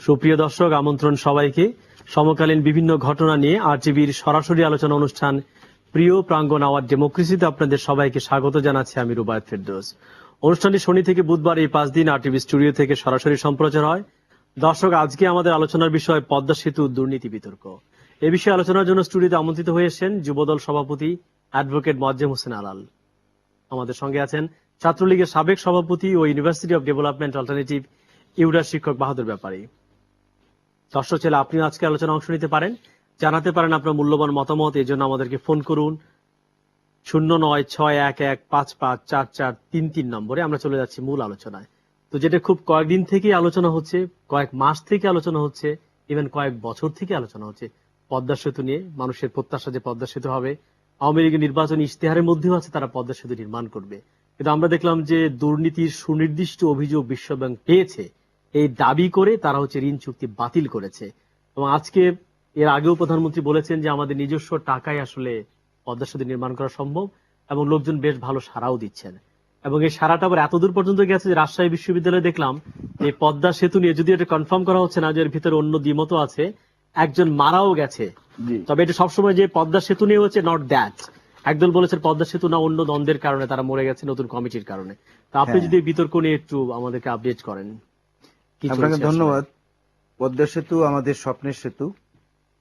সুপ্রিয় দর্শক, আমন্ত্রণ সবাইকে সমকালীন বিভিন্ন ঘটনা নিয়ে আরটিভির সরাসরি আলোচনা অনুষ্ঠান প্রিয় প্রাঙ্গণ আওয়ার ডেমোক্রেসিতে আপনাদের সবাইকে স্বাগত জানাচ্ছি আমি রুবায়েত ফেরদৌস। অনুষ্ঠানটি শনি থেকে বুধবার এই 5 দিন আরটিভি স্টুডিও থেকে সরাসরি সম্প্রচার হয়। দর্শক, আজকে আমাদের আলোচনার বিষয় পদ্মা সেতু দুর্নীতি বিতর্ক। এ বিষয়ে আলোচনার জন্য স্টুডিওতে আমন্ত্রিত হয়েছেন যুবদল সভাপতি অ্যাডভোকেট মোয়াজ্জেম হোসেন আলাল। আমাদের সঙ্গে আছেন ছাত্রলীগের সাবেক সভাপতি ও ইউনিভার্সিটি অব ডেভেলপমেন্ট অল্টারনেটিভ ইউডার শিক্ষক বাহাদুর ব্যাপারী। দর্শক ছেলে, আপনি আজকে আলোচনা অংশ নিতে পারেন, জানাতে পারেন আপনার মূল্যবান মতামত। এই জন্য আমাদেরকে ফোন করুন 0961155443 নম্বরে। আমরা চলে যাচ্ছি মূল আলোচনায়। তো যেটা খুব কয়েকদিন থেকে আলোচনা হচ্ছে, কয়েক মাস থেকে আলোচনা হচ্ছে, ইভেন কয়েক বছর থেকে আলোচনা হচ্ছে পদ্মা সেতু নিয়ে। মানুষের প্রত্যাশা যে পদ্মা সেতু হবে, আওয়ামী লীগের নির্বাচনী ইশতেহারের মধ্যেও আছে তারা পদ্মা সেতু নির্মাণ করবে। কিন্তু আমরা দেখলাম যে দুর্নীতির সুনির্দিষ্ট অভিযোগ বিশ্বব্যাংক পেয়েছে, এই দাবি করে তারা ঋণ চুক্তি বাতিল করেছে। এবং আজকে এর আগেও প্রধানমন্ত্রী বলেছেন যে আমাদের নিজস্ব টাকায় আসলে পদ্মা সেতু নির্মাণ করা সম্ভব, এবং লোকজন বেশ ভালো সাড়াও দিচ্ছেন। এবং এই সারাটা আবার এতদূর পর্যন্ত গেছে যে রাজশাহী বিশ্ববিদ্যালয়ে দেখলাম এই পদ্মা সেতু নিয়ে, যদি এটা কনফার্ম করা হচ্ছে না যে এর ভিতরে অন্য দ্বিমতও আছে, একজন মারাও গেছে। তবে এটা সবসময় যে পদ্মা সেতু নিয়ে হচ্ছে নট দ্যাট। একদল বলেছেন পদ্মা সেতু না, অন্য দ্বন্দ্বের কারণে তারা মরে গেছে নতুন কমিটির কারণে। তা আপনি যদি এই বিতর্ক নিয়ে একটু আমাদেরকে আপডেট করেন। আপনাকে ধন্যবাদ। পদ্মা সেতু আমাদের স্বপ্নের সেতু।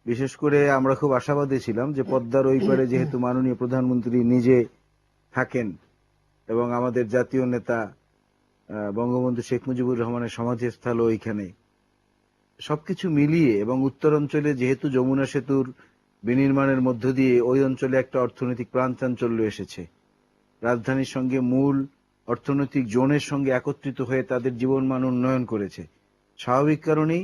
বিশেষ করে আমরা খুব আশাবাদী ছিলাম যে পদ্মার ওই পারে যেহেতু মাননীয় প্রধানমন্ত্রী নিজে থাকেন এবং আমাদের জাতীয় নেতা বঙ্গবন্ধু শেখ মুজিবুর রহমানের সমাধিস্থল ওইখানে, সবকিছু মিলিয়ে এবং উত্তরাঞ্চলে যেহেতু যমুনা সেতুর বিনির্মাণের মধ্য দিয়ে ওই অঞ্চলে একটা অর্থনৈতিক প্রাণচাঞ্চল্য এসেছে, রাজধানীর সঙ্গে মূল অর্থনৈতিক জোনের সঙ্গে একত্রিত হয়ে তাদের জীবনমান উন্নয়ন করেছে। স্বাভাবিক কারণেই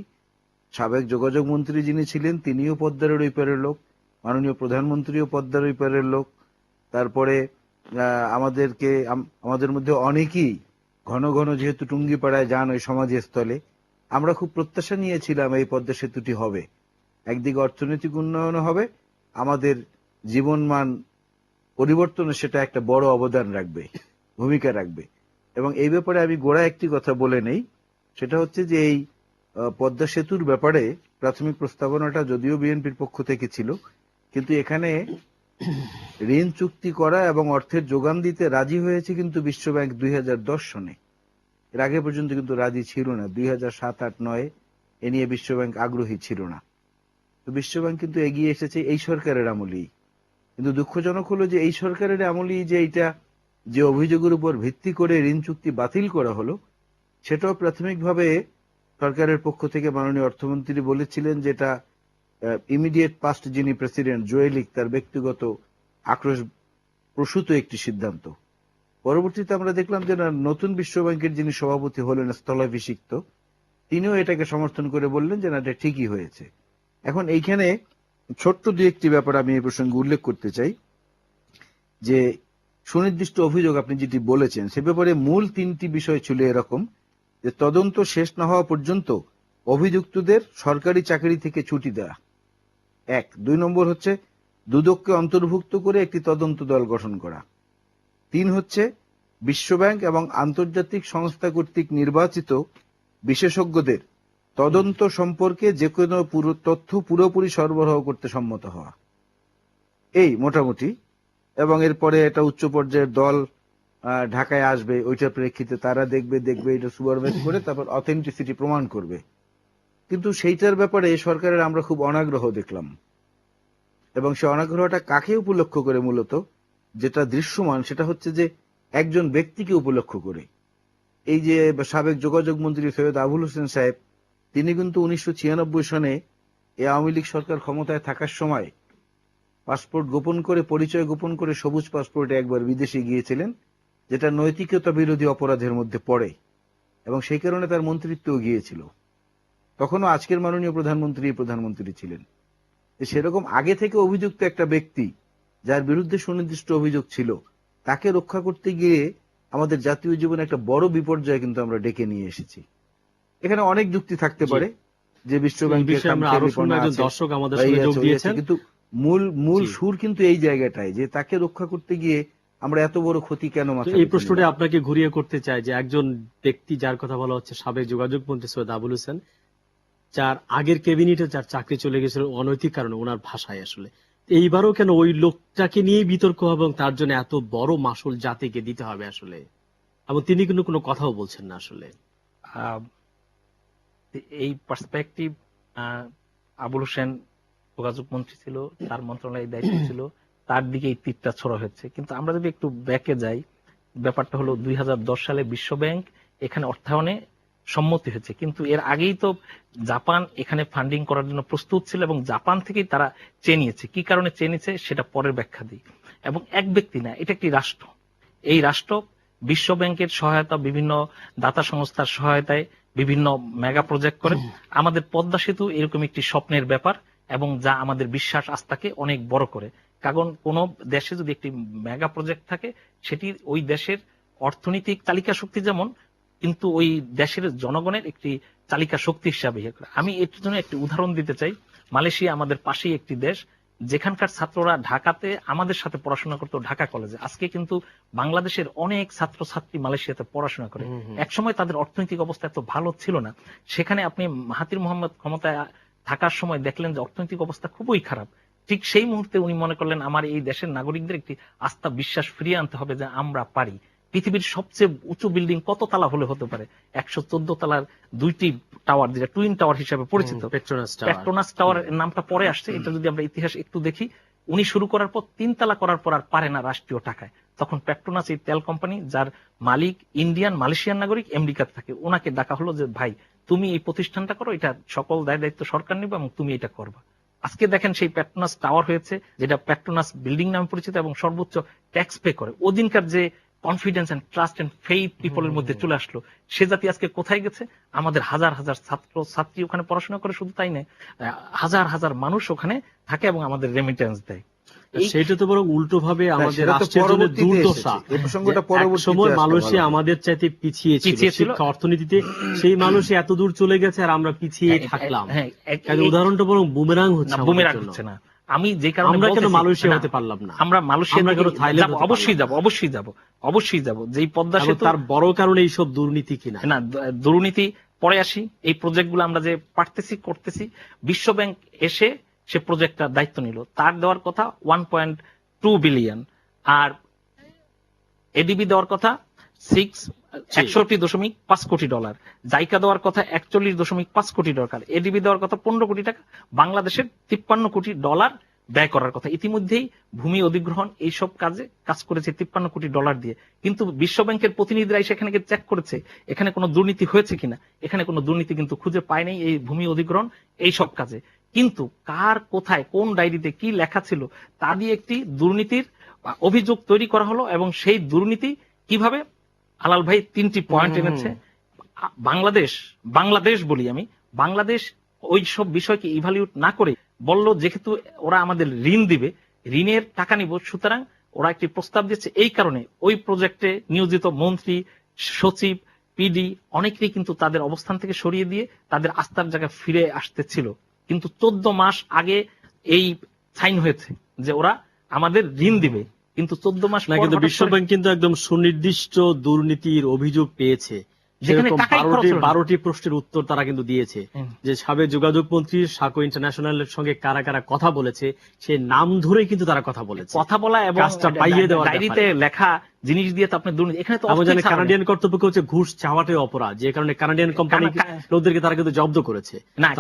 সাবেক যোগাযোগ মন্ত্রী যিনি ছিলেন তিনিও পদ্মার ওই পারের লোক, মাননীয় প্রধানমন্ত্রীও পদ্মার ওই পারের লোক। তারপরে আমাদের মধ্যে অনেকেই ঘন ঘন যেহেতু টুঙ্গিপাড়ায় যান ওই সমাধিস্থলে, আমরা খুব প্রত্যাশা নিয়েছিলাম এই পদ্মা সেতুটি হবে। একদিকে অর্থনৈতিক উন্নয়ন হবে, আমাদের জীবনমান পরিবর্তনে সেটা একটা বড় অবদান রাখবে, ভূমিকা রাখবে। এবং এই ব্যাপারে আমি গোড়া একটি কথা বলে নেই, সেটা হচ্ছে যে এই পদ্মা সেতুর ব্যাপারে প্রাথমিক প্রস্তাবনাটা যদিও বিএনপির পক্ষ থেকে ছিল, কিন্তু এখানে ঋণ চুক্তি করা এবং অর্থের যোগান দিতে রাজি হয়েছে কিন্তু বিশ্বব্যাংক 2010 সনে। এর আগে পর্যন্ত কিন্তু রাজি ছিল না। 2007, 8, 9 এ নিয়ে বিশ্বব্যাংক আগ্রহী ছিল না। তো বিশ্বব্যাংক কিন্তু এগিয়ে এসেছে এই সরকারের আমলেই। কিন্তু দুঃখজনক হলো যে এই সরকারের আমলেই যে এইটা যে অভিযোগের উপর ভিত্তি করে ঋণ চুক্তি বাতিল করা হলো, সেটাও প্রাথমিকভাবে সরকারের পক্ষ থেকে মাননীয় অর্থমন্ত্রী বলেছিলেন যেটা ইমিডিয়েট পাস্ট যিনি প্রেসিডেন্ট জোয়েলিক তার ব্যক্তিগত আক্রোশ প্রসূত একটি সিদ্ধান্ত। পরবর্তীতে আমরা দেখলাম যে নতুন বিশ্বব্যাংকের যিনি সভাপতি হলেন স্থলাভিষিক্ত, তিনিও এটাকে সমর্থন করে বললেন যে না, এটা ঠিকই হয়েছে। এখন এইখানে ছোট্ট দু একটি ব্যাপার আমি এই প্রসঙ্গে উল্লেখ করতে চাই। যে সুনির্দিষ্ট অভিযোগ আপনি যেটি বলেছেন, সে ব্যাপারে মূল তিনটি বিষয় ছিল এরকম যে তদন্ত শেষ না হওয়া পর্যন্ত অভিযুক্তদের সরকারি চাকরি থেকে ছুটি দেওয়া, 1। 2 নম্বর হচ্ছে দুদককে অন্তর্ভুক্ত করে একটি তদন্ত দল গঠন করা। 3 হচ্ছে বিশ্বব্যাংক এবং আন্তর্জাতিক সংস্থা কর্তৃক নির্বাচিত বিশেষজ্ঞদের তদন্ত সম্পর্কে যে কোনো তথ্য পুরোপুরি সরবরাহ করতে সম্মত হওয়া। এই মোটামুটি। এবং এরপরে একটা উচ্চ পর্যায়ের দল ঢাকায় আসবে, ওইটার প্রেক্ষিতে তারা দেখবে এটা সুপারভাইজ করে তারপর অথেন্টিসিটি প্রমাণ করবে। কিন্তু সেইটার ব্যাপারে সরকারের আমরা খুব অনাগ্রহ দেখলাম, এবং সে অনাগ্রহটা কাকে উপলক্ষ করে? মূলত যেটা দৃশ্যমান সেটা হচ্ছে যে একজন ব্যক্তিকে উপলক্ষ করে। এই যে সাবেক যোগাযোগ মন্ত্রী সৈয়দ আবুল হোসেন সাহেব, তিনি কিন্তু 1996 সনে এই আওয়ামী লীগ সরকার ক্ষমতায় থাকার সময় পাসপোর্ট গোপন করে, পরিচয় গোপন করে সবুজ পাসপোর্টে একবার বিদেশে গিয়েছিলেন, যেটা নৈতিকতা বিরোধী অপরাধের মধ্যে পড়ে, এবং সেই কারণে তার মন্ত্রিত্বও গিয়েছিল। তখনও আজকের মাননীয় প্রধানমন্ত্রী ছিলেন। সেরকম আগে থেকে অভিযুক্ত একটা ব্যক্তি যার বিরুদ্ধে সুনির্দিষ্ট অভিযোগ ছিল, তাকে রক্ষা করতে গিয়ে আমাদের জাতীয় জীবনে একটা বড় বিপর্যয় কিন্তু আমরা ডেকে নিয়ে এসেছি। এখানে অনেক যুক্তি থাকতে পারে যে বিশ্বব্যাংকের দর্শক আমাদের সঙ্গে যোগ দিয়েছেন, কিন্তু মূল সুর কিন্তু এই জায়গাটায় যে তাকে রক্ষা করতে গিয়ে আমরা এত বড় ক্ষতি কেন মাথায়। এই প্রশ্নটা আপনাকে ঘুরিয়ে করতে চাই যে একজন ব্যক্তি যার কথা বলা হচ্ছে সাবেক যোগাযোগ মন্ত্রী সৈয়দ আবুল হোসেন, যার আগের ক্যাবিনেটে যার চাকরি চলে গেছিল অনৈতিক কারণে, ওনার ভাষায় আসলে এইবারও কেন ওই লোকটাকে নিয়ে বিতর্ক হবে এবং তার জন্য এত বড় মাসুল জাতিকে দিতে হবে আসলে, এবং তিনি কিন্তু কোনো কথাও বলছেন না আসলে। আহ, এই পার্সপেক্টিভ, আবুল হোসেন যোগাযোগ মন্ত্রী ছিল, তার মন্ত্রণালয়ের দায়িত্ব ছিল, তার দিকে এই তীরটা ছোড়া হচ্ছে। কিন্তু আমরা যদি একটু ব্যাকে যাই, ব্যাপারটা হলো 2010 সালে বিশ্ব ব্যাংক এখানে অর্থায়নে সম্মতি হয়েছে, কিন্তু এর আগেই তো জাপান এখানে ফান্ডিং করার জন্য প্রস্তুত ছিল এবং জাপান থেকেই তারা চেয়ে নিয়েছে। কি কারণে চেয়ে নিয়েছে সেটা পরের ব্যাখ্যা দিই। এবং এক ব্যক্তি না, এটা একটি রাষ্ট্র। এই রাষ্ট্র বিশ্ব ব্যাংকের সহায়তা, বিভিন্ন দাতা সংস্থার সহায়তায় বিভিন্ন মেগা প্রজেক্ট করে। আমাদের পদ্মা সেতু এরকম একটি স্বপ্নের ব্যাপার, এবং যা আমাদের বিশ্বাস আস্থাকে অনেক বড় করে। কারণ কোন দেশে যদি একটি মেগা প্রজেক্ট থাকে, সেটি ওই দেশের অর্থনৈতিক চালিকা শক্তি যেমন, কিন্তু ওই দেশের জনগণের একটি চালিকা শক্তি হিসাবে ইয়ে করে। আমি এর জন্য একটি উদাহরণ দিতে চাই। মালয়েশিয়া আমাদের পাশেই একটি দেশ, যেখানকার ছাত্ররা ঢাকাতে আমাদের সাথে পড়াশোনা করতো ঢাকা কলেজে। আজকে কিন্তু বাংলাদেশের অনেক ছাত্রছাত্রী মালয়েশিয়াতে পড়াশোনা করে। একসময় তাদের অর্থনৈতিক অবস্থা এত ভালো ছিল না। সেখানে আপনি মাহাথির মোহাম্মদ ক্ষমতায় থাকার সময় দেখলেন যে অর্থনৈতিক অবস্থা খুবই খারাপ। ঠিক সেই মুহূর্তে উনি মনে করলেন আমার এই দেশের নাগরিকদের একটি আস্থা বিশ্বাস ফিরিয়ে আনতে হবে যে আমরা পারি। পৃথিবীর সবচেয়ে উঁচু বিল্ডিং কত তালা হলে হতে পারে? 114 তালার 2টি টাওয়ার, যেটা টুইন টাওয়ার হিসেবে পরিচিত। পেট্রোনাস টাওয়ার নামটা পরে আসছে। এটা যদি আমরা ইতিহাস একটু দেখি, উনি শুরু করার পর 3 তালা করার পর আর পারে না রাষ্ট্রীয় টাকায়। তখন পেট্রোনাস, এই তেল কোম্পানি, যার মালিক ইন্ডিয়ান মালয়েশিয়ান নাগরিক, আমেরিকাতে থাকে, ওনাকে ডাকা হলো যে ভাই তুমি এই প্রতিষ্ঠানটা করো, এটা সকল দায় দায়িত্ব সরকার নেবে এবং তুমি এটা করবা। আজকে দেখেন সেই পেট্রোনাস টাওয়ার হয়েছে, যেটা পেট্রোনাস বিল্ডিং নামে পরিচিত, এবং সর্বোচ্চ ট্যাক্স পে করে। ওদিনকার যে confidence and trust and faith পিপলের মধ্যে চলে আসলো, সে জাতি আজকে কোথায় গেছে? আমাদের হাজার হাজার ছাত্র ছাত্রী ওখানে পড়াশোনা করে, শুধু তাই নয়, হাজার হাজার মানুষ ওখানে থাকে এবং আমাদের রেমিটেন্স দেয়। সেটা তো বরং উল্টো ভাবে আমাদের রাষ্ট্রের জন্য দুর্দশা। সময় মালয়েশিয়া আমাদের চাইতে পিছিয়ে ছিল শিক্ষা অর্থনীতিতে, সেই মালয়েশিয়া এত দূর চলে গেছে আর আমরা পিছিয়ে থাকলাম। উদাহরণটা বরং বুমেরাং হচ্ছে না। আমি যে কারণে আমরা কেন মালয়েশিয়া হতে পারলাম না? আমরা মালয়েশিয়া অবশ্যই যাব। যেই পদ্মা সেতু, তার বড় কারণ এইসব দুর্নীতি কিনা? না, দুর্নীতি পরে আসি। এই প্রজেক্টগুলো আমরা যে পারতেছি করতেছি, বিশ্ব ব্যাংক এসে সে প্রজেক্টটার দায়িত্ব নিল। তার দেওয়ার কথা 1.2 বিলিয়ন, আর এডিবি দেওয়ার কথা 61.5 কোটি ডলার, জাইকা দেওয়ার কথা 41.5 কোটি ডলার, এডিবি দেওয়ার কথা 15 কোটি টাকা, বাংলাদেশের 53 কোটি ডলার ব্যয় করার কথা। ইতিমধ্যেই ভূমি অধিগ্রহণ এইসব কাজে কাজ করেছে 53 কোটি ডলার দিয়ে। কিন্তু বিশ্ব ব্যাংকের প্রতিনিধিরা সেখানে চেক করেছে এখানে কোনো দুর্নীতি হয়েছে কিনা। এখানে কোনো দুর্নীতি কিন্তু খুঁজে পায় নাই এই ভূমি অধিগ্রহণ এইসব কাজে। কিন্তু কার কোথায় কোন ডায়েরিতে কি লেখা ছিল তা দিয়ে একটি দুর্নীতির অভিযোগ তৈরি করা হলো, এবং সেই দুর্নীতি কিভাবে আলাল ভাই 3টি পয়েন্ট এনেছে। বাংলাদেশ বলি আমি, বাংলাদেশ ওই সব বিষয়কে ইভালুয়েট না করে বলল যেহেতু ওরা আমাদের ঋণ দিবে, ঋণের টাকা নিব, সুতরাং ওরা একটি প্রস্তাব দিচ্ছে। এই কারণে ওই প্রজেক্টে নিয়োজিত মন্ত্রী, সচিব, পিডি অনেকেই কিন্তু তাদের অবস্থান থেকে সরিয়ে দিয়ে তাদের আস্থার জায়গায় ফিরে আসতে ছিল। কিন্তু 14 মাস আগে এই সাইন হয়েছে যে ওরা আমাদের ঋণ দিবে, কিন্তু 14 মাস না। কিন্তু বিশ্ব ব্যাংক কিন্তু একদম সুনির্দিষ্ট দুর্নীতির অভিযোগ পেয়েছে, যেরকম 12টি প্রশ্নের উত্তর তারা কিন্তু দিয়েছে, যে সাবেক যোগাযোগ মন্ত্রী সাকো ইন্টারন্যাশনালের সঙ্গে কারা কারা কথা বলেছে সে নাম ধরে কিন্তু তারা কথা বলেছে। কথা বলা এবং ডায়েরিতে লেখা জিনিস দিয়ে তো আপনি দুর্নীতি। এখানে তো কানাডিয়ান কর্তৃপক্ষ হচ্ছে ঘুষ চাওয়াটাই অপরাধ, যে কারণে কানাডিয়ান কোম্পানি লোকদেরকে তারা কিন্তু জব্দ করেছে।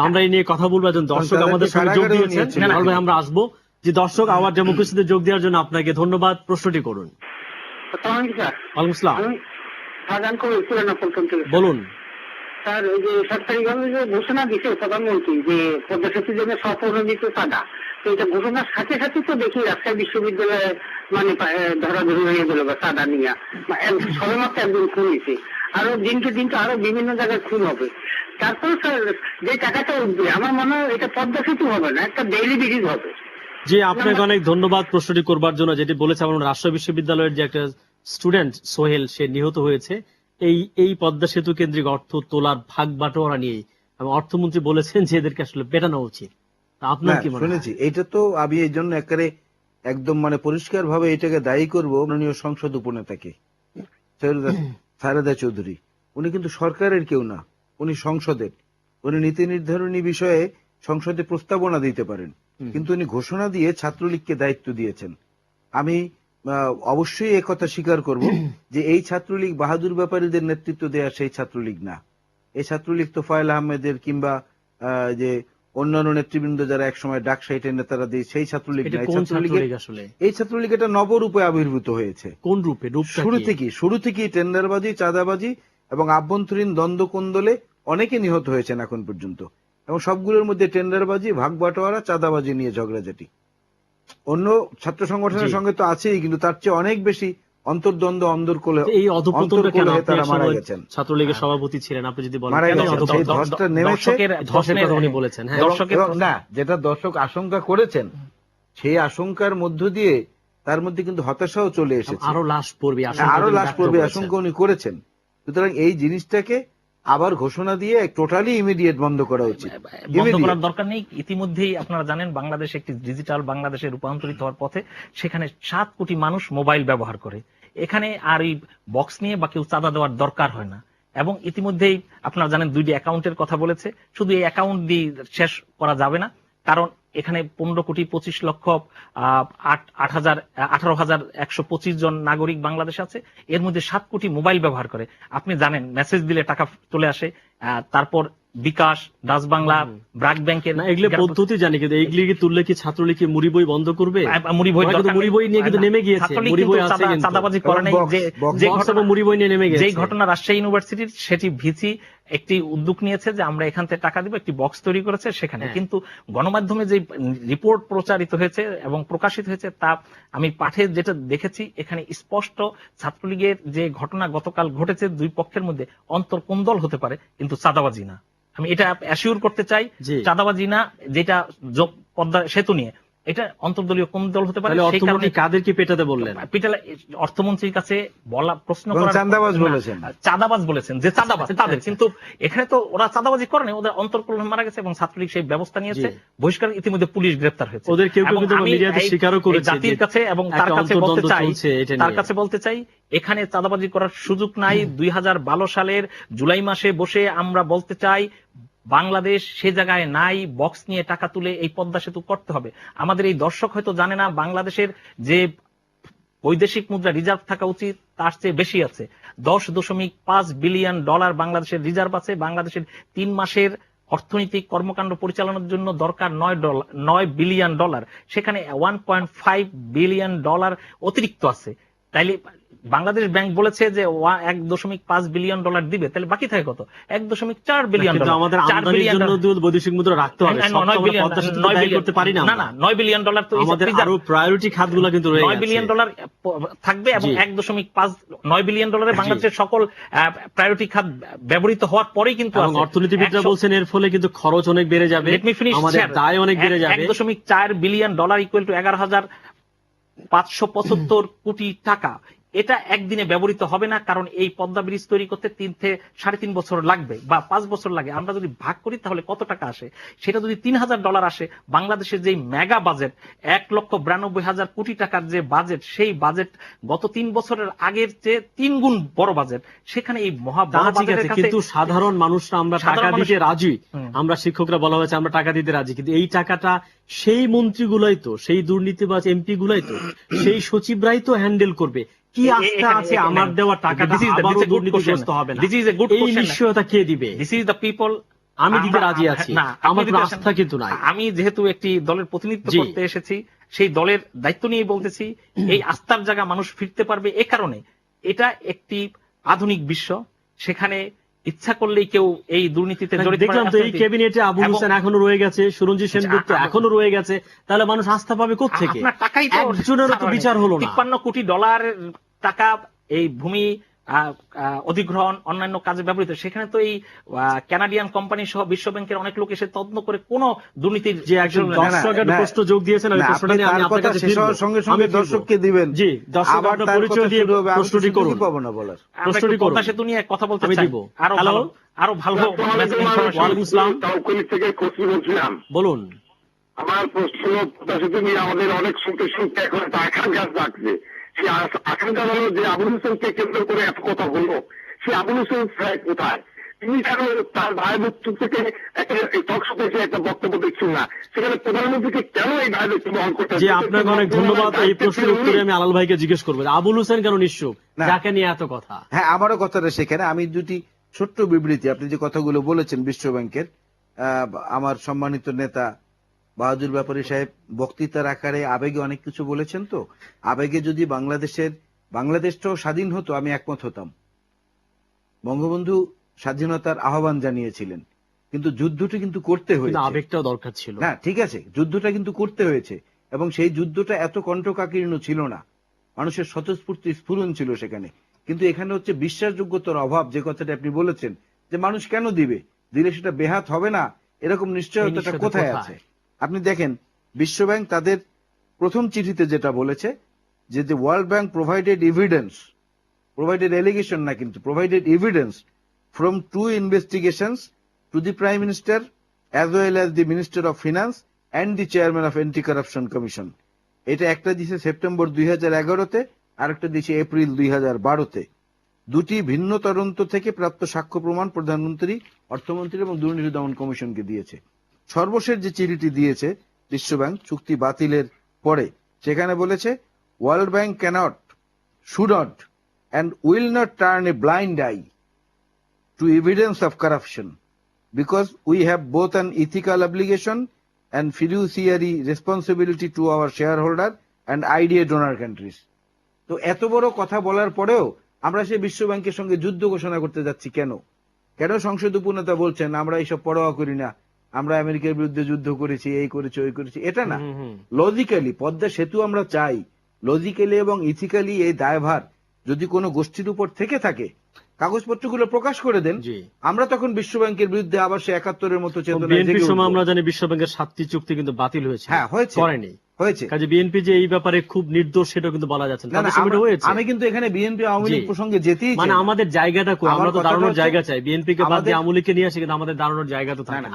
আমরা এই নিয়ে কথা বলবো। একজন দর্শক আমাদের সঙ্গে যোগ দিয়েছেন, আমরা আসবো। যে দর্শক আওয়ার ডেমোক্রেসিতে যোগ দেওয়ার জন্য আপনাকে ধন্যবাদ। প্রশ্নটি করুন। বলুন স্যার। ওই যে সরকারিভাবে যে ঘোষণা দিচ্ছে প্রধানমন্ত্রী যে পদ্মা সেতুর জন্য স্বপ্রণোদিত চাঁদা, তো এটা ঘোষণার সাথে সাথে তো দেখি রাজশাহী বিশ্ববিদ্যালয়ে মানে ধরাধরি হয়ে গেল বা চাঁদা নিয়ে সবেমাত্র একজন খুন হয়েছে, আরো দিনকে দিনকে আরো বিভিন্ন জায়গায় খুন হবে। তারপর স্যার যে টাকাটা উঠবে, আমার মনে হয় এটা পদ্মা সেতু হবে না, একটা ডেইলি ব্রিজ হবে। জি, আপনাকে অনেক ধন্যবাদ প্রশ্নটি করবার জন্য। যেটি বলেছে আমার রাজশাহী বিশ্ববিদ্যালয়ের যে একটা স্টুডেন্ট সোহেল, সে নিহত হয়েছে এই পদ্মা সেতু কেন্দ্রিক অর্থ তোলার ভাগ বাটোয়ারা নিয়ে, এবং অর্থমন্ত্রী বলেছেন যে এদেরকে আসলে পেটানো উচিত। আপনার কি মনে হয়? শুনেছি এটা তো আমি এই জন্য একদম মানে পরিষ্কার ভাবে এটাকে দায়ী করবো মাননীয় সংসদ উপনেতাকে সারদা চৌধুরী। উনি কিন্তু সরকারের কেউ না, উনি সংসদের। উনি নীতি নির্ধারণী বিষয়ে সংসদে প্রস্তাবনা দিতে পারেন, হুম। কিন্তু উনি ঘোষণা দিয়ে ছাত্রলীগকে দায়িত্ব দিয়েছেন। আমি অবশ্যই একথা স্বীকার করব যে এই ছাত্রলীগ বাহাদুর ব্যাপারীদের নেতৃত্ব দেওয়া সেই ছাত্রলীগ না। এই ছাত্রলীগ তো ফয়ল আহমেদের কিংবা যে অন্যান্য নেতৃবৃন্দ যারা একসময় ডাক সাইটের নেতারা দিয়ে সেই ছাত্রলীগ এটা না। কোন ছাত্রলীগ আসলে? এই ছাত্রলীগ এটা নবরূপে আবির্ভূত হয়েছে। কোন রূপে? রূপটা কি? শুরু থেকেই টেন্ডারবাজি, চাঁদাবাজি এবং আভ্যন্তরীণ দ্বন্দ্ব কোন্দলে অনেকে নিহত হয়েছেন এখন পর্যন্ত, এবং সবগুলোর মধ্যে টেন্ডারবাজি, ভাগ বাটোয়ারা, চাঁদাবাজি নিয়ে ঝগড়াঝাটি। অন্য ছাত্র সংগঠনের জি। সঙ্গে তো আছেই, কিন্তু তার চেয়ে অনেক বেশি অন্তর্দ্বন্দ্ব, এই অধঃপতনটা কেন? আপনি তারা এক মারা সময় গেছেন। ছাত্রলীগের সভাপতি ছিলেন, আপনি যদি বলেন মারা কেন গেছেন, অধঃপতন? সেই ধসটা নেমেছে। ধসের কথা উনি বলেছেন, হ্যাঁ। এবং না, যেটা দর্শক আশঙ্কা করেছেন সেই আশঙ্কার মধ্য দিয়ে তার মধ্যে কিন্তু হতাশাও চলে এসেছে। আরো লাশ পড়বে, আরো লাশ পড়বে আশঙ্কা উনি করেছেন। সুতরাং এই জিনিসটাকে আবার ঘোষণা দিয়ে টোটালি ইমিডিয়েট বন্ধ করা উচিত। বন্ধ করার দরকার নেই। ইতিমধ্যেই আপনারা জানেন বাংলাদেশ একটি ডিজিটাল বাংলাদেশে রূপান্তরিত হওয়ার পথে। সেখানে 7 কোটি মানুষ মোবাইল ব্যবহার করে। এখানে আর এই বক্স নিয়ে বা কেউ চাঁদা দেওয়ার দরকার হয় না। এবং ইতিমধ্যেই আপনারা জানেন 2টি অ্যাকাউন্টের কথা বলেছে। শুধু এই অ্যাকাউন্ট দিয়ে শেষ করা যাবে না, কারণ এখানে 15,25,18,125 জন নাগরিক বাংলাদেশ আছে। এর মধ্যে 7 কোটি মোবাইল ব্যবহার করে। আপনি জানেন মেসেজ দিলে টাকা চলে আসে। তারপর বিকাশ, ডাচ বাংলা, ব্র্যাক ব্যাংকের না, এগুলো পদ্ধতি জানি, কিন্তু এইগুলি কি তুললে কি ছাত্রলীগ কি মুড়ি বই বন্ধ করবে? মুড়ি বই মুড়ি বই নিয়ে কিন্তু নেমে গিয়েছে। মুড়ি বই আছে কিন্তু চাঁদাবাজি করে নাই। যে ঘটনা মুড়ি বই নিয়ে নেমে গেছে, যেই ঘটনা রাজশাহী ইউনিভার্সিটির, সেটি ভিসি একটি উদ্যোগ নিয়েছে যে আমরা এখান থেকে টাকা দিব, একটি বক্স তৈরি করেছে সেখানে। কিন্তু গণমাধ্যমে যে রিপোর্ট প্রচারিত হয়েছে এবং প্রকাশিত হয়েছে তা আমি পাঠে যেটা দেখেছি, এখানে স্পষ্ট ছাত্রলীগের যে ঘটনা গতকাল ঘটেছে, দুই পক্ষের মধ্যে অন্তর্কোন্দল হতে পারে, কিন্তু চাঁদাবাজি না। আমি এটা অ্যাসিওর করতে চাই, চাঁদাবাজি না। যেটা পদ্মা সেতু নিয়ে, এটা অন্তর্দলীয় কোন্দল হতে পারে। সেই কারণে কাদেরকে পেটাতে বললেন? অর্থমন্ত্রীর কাছে বলা প্রশ্ন করা, চাঁদাবাজ বলেছেন যে চাঁদাবাজ তাদের, কিন্তু এখানে তো ওরা চাঁদাবাজি করেনি, ওদের অন্তর্কলহ মারা গেছে এবং ছাত্রলীগ সেই ব্যবস্থা নিয়েছে। বহিষ্কার ইতিমধ্যে পুলিশ গ্রেফতার হয়েছে। ওদের কেউ কেউ কিন্তু মিডিয়াতে স্বীকারও করেছে জাতির কাছে, এবং তার কাছে বলতে চাই এখানে চাঁদাবাজি করার সুযোগ নাই। 2012 সালের জুলাই মাসে বসে আমরা বলতে চাই বাংলাদেশ সে জায়গায় নাই বক্স নিয়ে টাকা তুলে এই পদ্মা সেতু করতে হবে। আমাদের এই দর্শক হয়তো জানে না, বাংলাদেশের যে বৈদেশিক মুদ্রা রিজার্ভ থাকা উচিত তার চেয়ে বেশি আছে। $10.5 বিলিয়ন বাংলাদেশের রিজার্ভ আছে। বাংলাদেশের 3 মাসের অর্থনৈতিক কর্মকাণ্ড পরিচালনার জন্য দরকার $9 বিলিয়ন। সেখানে $1.5 বিলিয়ন অতিরিক্ত আছে। তাইলে বাংলাদেশ ব্যাংক বলেছে যে $1.5 বিলিয়ন দিবে, তাহলে বাকি থাকে কত? $1.4 বিলিয়ন। আমাদের আমদানির জন্য বৈদেশিক মুদ্রা রাখতে হবে, করতে পারি না। না, $9 বিলিয়ন তো আমাদের আরো প্রায়োরিটি খাতগুলো কিন্তু রয়ে গেছে। $9 বিলিয়ন থাকবে এবং $9 বিলিয়ন বাংলাদেশের সকল প্রায়োরিটি খাত ব্যবহৃত হওয়ার পরেই কিন্তু অর্থনীতিবিদরা বলছেন এর ফলে কিন্তু খরচ অনেক বেড়ে যাবে, আমাদের দায় অনেক বেড়ে যাবে। $1.4 বিলিয়ন ইকুয়াল টু 11,575 কোটি টাকা। এটা একদিনে ব্যবহৃত হবে না, কারণ এই পদ্মা ব্রিজ তৈরি করতে 3 থেকে 3.5 বছর লাগবে বা 5 বছর লাগে। আমরা যদি ভাগ করি তাহলে কত টাকা আসে? সেটা যদি $3,000 আসে, বাংলাদেশের যে মেগা বাজেট $1,92,000 কোটি টাকার যে বাজেট, সেই বাজেট গত 3 বছরের আগের চেয়ে 3 গুণ বড় বাজেট। সেখানে এই কিন্তু সাধারণ মানুষরা আমরা টাকা দিতে রাজি, আমরা শিক্ষকরা বলা হয়েছে আমরা টাকা দিতে রাজি, কিন্তু এই টাকাটা সেই মন্ত্রীগুলাই তো, সেই দুর্নীতিবাজ এমপি গুলাই তো, সেই সচিবরাই তো হ্যান্ডেল করবে। কি আস্থা আছে আমার দেওয়া টাকাটা আবারও দুর্নীতিগ্রস্ত হবে না? এই নিশ্চয়তা কে দিবে? This is the people. আমি দিতে রাজি আছি, আমার কোনো আস্থা কিন্তু নাই। আমি যেহেতু একটি দলের প্রতিনিধিত্ব করতে এসেছি, সেই দলের দায়িত্ব নিয়ে বলতেছি, এই আস্থার জায়গা মানুষ ফিরতে পারবে এ কারণে। এটা একটি আধুনিক বিশ্ব, সেখানে ইচ্ছা করলেই কেউ এই দুর্নীতিতে জড়িত। দেখলাম তো এই ক্যাবিনেটে আবুল হোসেন এখনো রয়ে গেছে, সুরঞ্জিত সেনগুপ্ত এখনো রয়ে গেছে, তাহলে মানুষ আস্থা পাবে কোত্থেকে? একজনেরও তো বিচার হলো না। $53 কোটি টাকা এই ভূমি অধিগ্রহণ অন্যান্য কাজে ব্যবহৃত। সেখানে তো এই কানাডিয়ান কোম্পানি সহ বিশ্ব ব্যাংকের অনেক লোক এসে তদন্ত করে কোন দুর্নীতির যে একজন দর্শকের প্রশ্ন যোগ দিয়েছেন, আমি প্রশ্নটা নিয়ে আমি আপনার কাছে ফিরব। সঙ্গে সঙ্গে দর্শককে দিবেন। জি, দর্শক আপনার পরিচয় দিয়ে প্রশ্নটি করুন। প্রশ্নটি করুন। পদ্মা সেতু নিয়ে কথা বলতে চাই। আরো ভালো ওয়ালাইকুম আসসালাম, বলুন। আমার প্রশ্ন, পদ্মা সেতু নিয়ে আমাদের অনেক শুনতে এখন আকাঙ্ক্ষা লাগছে। সেই আকাঙ্ক্ষা হলো যে আবুল হোসেনকে কেন্দ্র করে এত কথা হলো, সে আবুল হোসেন কোথায়? তিনি কেন তার ভাইয়ের মৃত্যু থেকে একটা টক শোতে একটা বক্তব্য দিচ্ছেন না? সেখানে প্রধানমন্ত্রীকে কেন এই ভাইয়ের মৃত্যু বহন করতে যে আপনাকে অনেক ধন্যবাদ। এই প্রশ্নের উত্তরে আমি আলাল ভাইকে জিজ্ঞেস করবো, আবুল হোসেন কেন নিশ্চুপ, না। যাকে নিয়ে এত কথা? হ্যাঁ, আমারও কথাটা সেখানে। আমি দুটি ছোট্ট বিবৃতি, আপনি যে কথাগুলো বলেছেন বিশ্ব ব্যাংকের, আমার সম্মানিত নেতা বাহাদুর ব্যাপারী সাহেব বক্তৃতার আকারে আবেগে অনেক কিছু বলেছেন। তো আবেগে যদি বাংলাদেশটাও স্বাধীন হতো আমি একমত হতাম। বঙ্গবন্ধু স্বাধীনতার আহ্বান জানিয়েছিলেন, কিন্তু যুদ্ধটি কিন্তু করতে কিন্তু হয়েছে। আবেগটাও দরকার ছিল। না, ঠিক আছে, যুদ্ধটা কিন্তু করতে হয়েছে, এবং সেই যুদ্ধটা এত কণ্ঠকাকীর্ণ ছিল না, মানুষের স্বতঃস্ফূর্ত স্ফুরণ ছিল সেখানে। কিন্তু এখানে হচ্ছে বিশ্বাসযোগ্যতার অভাব, যে কথাটা আপনি বলেছেন, যে মানুষ কেন দিলে সেটা বেহাত হবে না, এরকম নিশ্চয়তাটা কোথায় আছে? আপনি দেখেন বিশ্বব্যাংক তাদের প্রথম চিঠিতে যেটা বলেছে, যে ওয়ার্ল্ড ব্যাংক প্রোভাইডেড এলিগেশন না, কিন্তু provided evidence from to investigations to the prime minister as well as the Minister of Finance and the Chairman of Anti-Corruption Commission. এটা একটা দিছে সেপ্টেম্বর 2011-তে, আরেকটা দিছে এপ্রিল 2012-তে। দুটি ভিন্ন তদন্ত থেকে প্রাপ্ত সাক্ষ্য প্রমাণ প্রধানমন্ত্রী, অর্থমন্ত্রী এবং দুর্নীতি দমন কমিশনকে দিয়েছে। সর্বশেষ যে চিঠিটি দিয়েছে বিশ্বব্যাংক চুক্তি বাতিলের পরে, সেখানে বলেছে World Bank cannot, should not and will not turn a blind eye to evidence of corruption, because we have both an ethical obligation and fiduciary responsibility to our shareholder and idea donor countries. তো এত বড় কথা বলার পরেও আমরা সেই বিশ্ব ব্যাংকের সঙ্গে যুদ্ধ ঘোষণা করতে যাচ্ছি কেন? সংসদ উপনেতা বলছেন আমরা এইসব পরোয়া করি না, আমরা আমেরিকার বিরুদ্ধে যুদ্ধ করেছি, এই করেছি ওই করেছি, এটা না। লজিক্যালি পদ্মা সেতু আমরা চাই, লজিক্যালি এবং ইথিক্যালি এই দায়ভার যদি কোনো গোষ্ঠীর উপর থেকে থাকে, কাগজপত্রগুলো প্রকাশ করে দেন, আমরা তখন বিশ্ব ব্যাংকের বিরুদ্ধে আবার সে 71-এর মতো চেতনা। বিএনপির সময় আমরা জানি বিশ্ব ব্যাংকের 7টি চুক্তি কিন্তু বাতিল হয়েছে। হ্যাঁ, হয়েছে, করেনি হয়েছে। কাজে বিএনপি যে এই ব্যাপারে খুব নির্দোষ সেটা কিন্তু বলা যাচ্ছে না। আমি কিন্তু এখানে বিএনপি আওয়ামী লীগ প্রসঙ্গে যেতেই মানে আমাদের জায়গাটা কই? আমরা তো দাঁড়ানোর জায়গা চাই। বিএনপি কে বাদ দিয়ে আওয়ামী লীগকে নিয়ে আসে, কিন্তু আমাদের দাঁড়ানোর জায়গা তো থাকে না।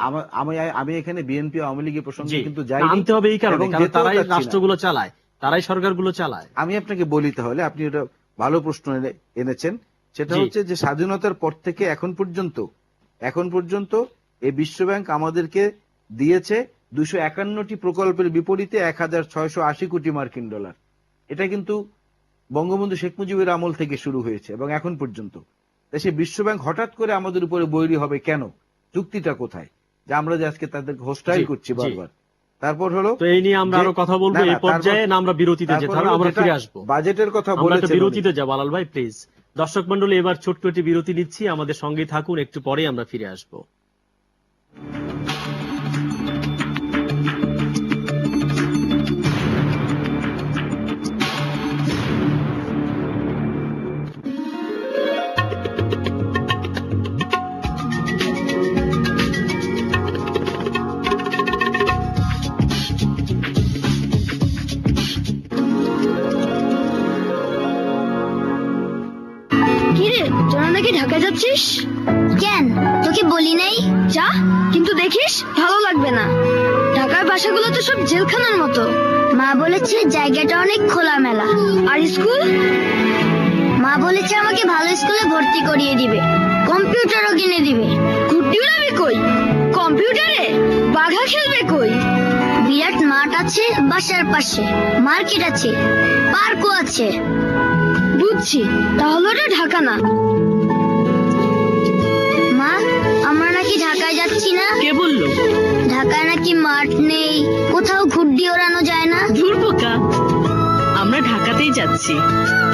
আমি এখানে বিএনপি আওয়ামী লীগের প্রসঙ্গে কিন্তু যাইনি। আনতে হবে এই কারণে, কারণ তারাই রাষ্ট্রগুলো চালায়, তারাই সরকারগুলো চালায়। আমি আপনাকে বলি, তাহলে আপনি এটা ভালো প্রশ্ন এনেছেন। সেটা হচ্ছে যে স্বাধীনতার পর থেকে এখন পর্যন্ত এই বিশ্ব ব্যাংক আমাদেরকে দিয়েছে 251টি প্রকল্পের বিপরীতে 1680 কোটি মার্কিন ডলার। এটা কিন্তু বঙ্গবন্ধু শেখ মুজিবের আমল থেকে শুরু হয়েছে এবং এখন পর্যন্ত। তাই সে বিশ্ব ব্যাংক হঠাৎ করে আমাদের উপরে বৈরী হবে কেন? যুক্তিটা কোথায় যে আমরা যে আজকে তাদেরকে হোস্টাইল করছি বারবার? তারপর হলো, তো এই নিয়ে আমরা আরো কথা বলবো এই পর্যায়ে, না আমরা বিরতিতে যেতে হবে? আমরা ফিরে আসবো, বাজেটের কথা বলেছি, বিরতিতে যাব। আলাল ভাই প্লিজ। দর্শক মন্ডলী, এবার ছোট্ট একটি বিরতি নিচ্ছি, আমাদের সঙ্গেই থাকুন, একটু পরেই আমরা ফিরে আসবো। ঢাকা যাচ্ছিস কেন? তোকে বলি নাই? যা, কিন্তু দেখিস ভালো লাগবে না। ঢাকার বাসাগুলো তো সব জেলখানার মতো। মা বলেছে জায়গাটা অনেক খোলামেলা। আর স্কুল? মা বলেছে আমাকে ভালো স্কুলে ভর্তি করিয়ে দিবে, কম্পিউটারও কিনে দিবে। ঘুরতে উড়াবে কই? কম্পিউটারে? বাঘা খেলবে কই? বিরাট মাঠ আছে বাসার পাশে, মার্কেট আছে, পার্কও আছে। বুঝছি, তাহলে ওটা ঢাকা না। মা, আমরা নাকি ঢাকায় যাচ্ছি না? কে বললো? ঢাকায় নাকি মাঠ নেই, কোথাও ঘুরতে ওড়ানো যায় না। ধুর বোকা, আমরা ঢাকাতেই যাচ্ছি,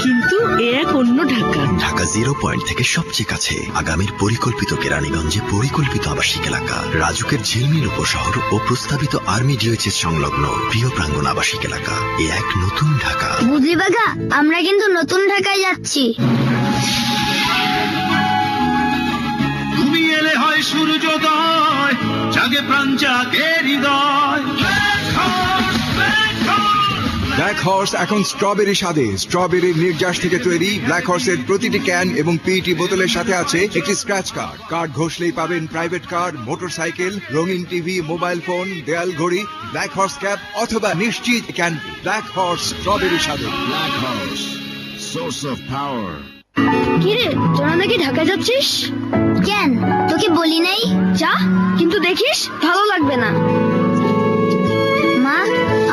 কিন্তু এ এক অন্য ঢাকা। ঢাকা 0 পয়েন্ট থেকে সবচেয়ে কাছে, আগামীর পরিকল্পিত কেরানীগঞ্জে পরিকল্পিত আবাসিক এলাকা, রাজুকের ঝিলমিল উপশহর ও প্রস্তাবিত আর্মি ডিওএইচএস সংলগ্ন প্রিয় প্রাঙ্গণ আবাসিক এলাকা। এ এক নতুন ঢাকা। বুঝলি বাঘা, আমরা কিন্তু নতুন ঢাকায় যাচ্ছি। তুমি এলে হয় সূর্যোদয়, জাগে প্রাণ জাগে হৃদয়। ব্ল্যাক হর্স এখন স্ট্রবেরি স্বাদে। স্ট্রবেরির নির্যাস থেকে তৈরি ব্ল্যাক হর্সের প্রতিটি ক্যান এবং পিইটি বোতলের সাথে আছে একটি স্ক্র্যাচ কার্ড। কার্ড ঘষলেই পাবেন প্রাইভেট কার, মোটরসাইকেল, রঙিন টিভি, মোবাইল ফোন, দেয়াল ঘড়ি, ব্ল্যাক হর্স ক্যাপ অথবা নিশ্চিত ক্যান্ডি। ব্ল্যাক হর্স স্ট্রবেরি স্বাদে। Black horse, source of power. কিরে, তোরা নাকি ঢাকা যাচ্ছিস কেন? বলি নাই যা, কিন্তু দেখিস ভালো লাগবে না। মা,